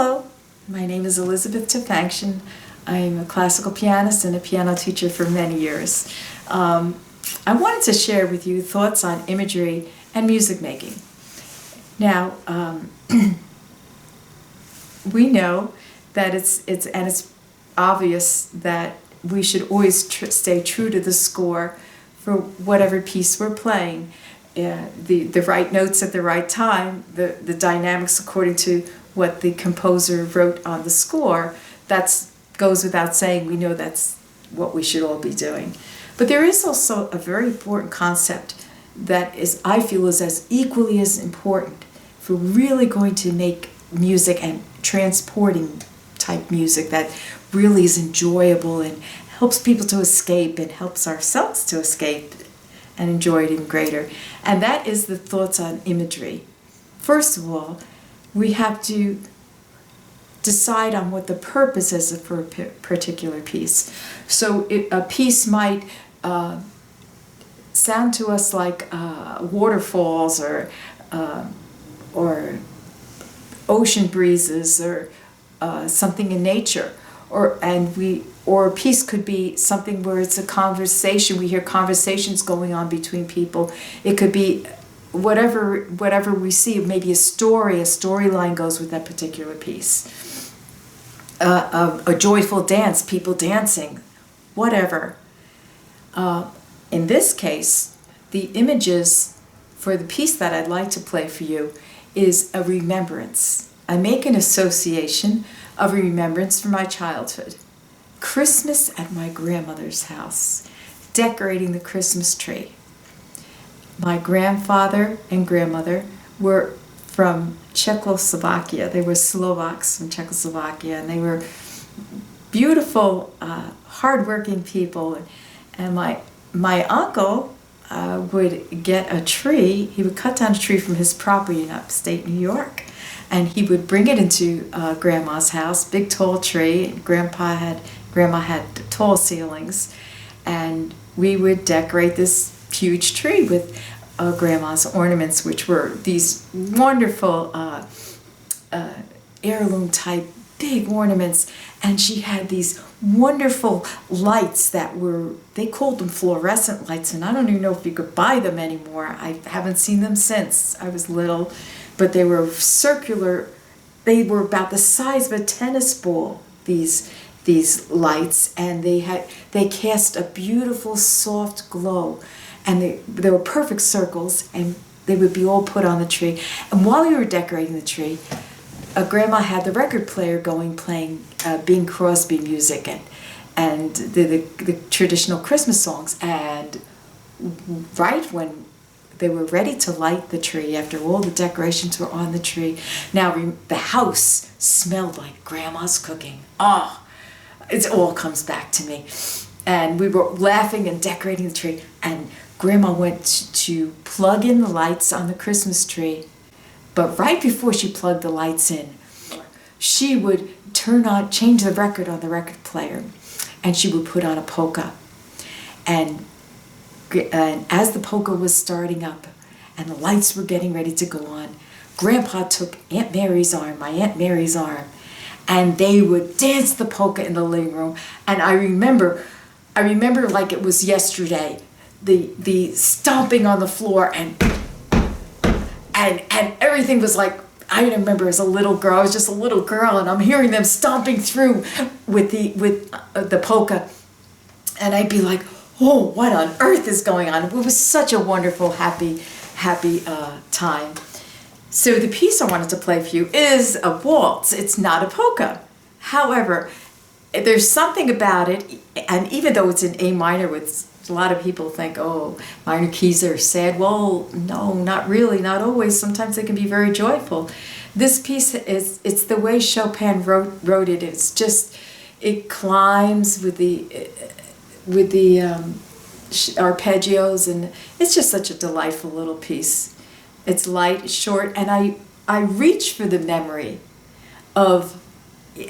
Hello, my name is Elizabeth Tefangshin. I'm a classical pianist and a piano teacher for many years. I wanted to share with you thoughts on imagery and music making. Now, we know that it's obvious that we should always stay true to the score for whatever piece we're playing. The right notes at the right time, the dynamics according to what the composer wrote on the score, that goes without saying. We know that's what we should all be doing. But there is also a very important concept that I feel is as equally as important for really going to make music and transporting type music that really is enjoyable and helps people to escape and helps ourselves to escape and enjoy it even greater. And that is the thoughts on imagery. First of all, we have to decide on what the purpose is for a particular piece. So a piece might sound to us like waterfalls or ocean breezes or something in nature, or a piece could be something where it's a conversation. We hear conversations going on between people. It could be whatever we see, maybe a storyline goes with that particular piece. A joyful dance, people dancing, whatever. In this case, the images for the piece that I'd like to play for you is a remembrance. I make an association of a remembrance from my childhood. Christmas at my grandmother's house, decorating the Christmas tree. My grandfather and grandmother were from Czechoslovakia. They were Slovaks from Czechoslovakia, and they were beautiful, hardworking people. And my uncle would get a tree. He would cut down a tree from his property in upstate New York, and he would bring it into Grandma's house, big tall tree. And Grandma had tall ceilings, and we would decorate this huge tree with Grandma's ornaments, which were these wonderful heirloom type big ornaments. And she had these wonderful lights that they called them fluorescent lights, and I don't even know if you could buy them anymore. I haven't seen them since I was little, but they were circular. They were about the size of a tennis ball, these lights, and they cast a beautiful soft glow, and they were perfect circles, and they would be all put on the tree. And while we were decorating the tree, Grandma had the record player going, playing Bing Crosby music and the traditional Christmas songs. And right when they were ready to light the tree, after all the decorations were on the tree, now the house smelled like Grandma's cooking. It all comes back to me. And we were laughing and decorating the tree, and Grandma went to plug in the lights on the Christmas tree. But right before she plugged the lights in, she would change the record on the record player, and she would put on a polka. And as the polka was starting up and the lights were getting ready to go on, Grandpa took Aunt Mary's arm, my Aunt Mary's arm, and they would dance the polka in the living room. And I remember like it was yesterday, the stomping on the floor and everything was like, I remember as a little girl, I was just a little girl, and I'm hearing them stomping through with the polka, and I'd be like, oh, what on earth is going on? It was such a wonderful, happy time. So the piece I wanted to play for you is a waltz. It's not a polka. However, there's something about it, and even though it's in A minor, with a lot of people think, oh, minor keys are sad. Well, no, not really, not always. Sometimes they can be very joyful. This piece it's the way Chopin wrote it. It's just, it climbs with the arpeggios, and it's just such a delightful little piece. It's light, short, and I reach for the memory of,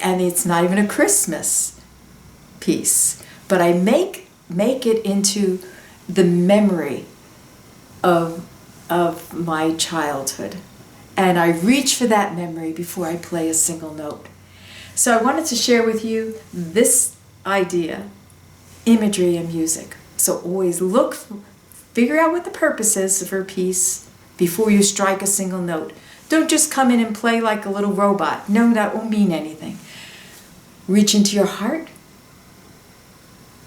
and it's not even a Christmas piece, but I make it into the memory of my childhood. and I reach for that memory before I play a single note. So I wanted to share with you this idea, imagery and music. So always figure out what the purpose is for a piece before you strike a single note. Don't just come in and play like a little robot. No, that won't mean anything. Reach into your heart,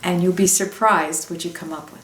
and you'll be surprised what you come up with.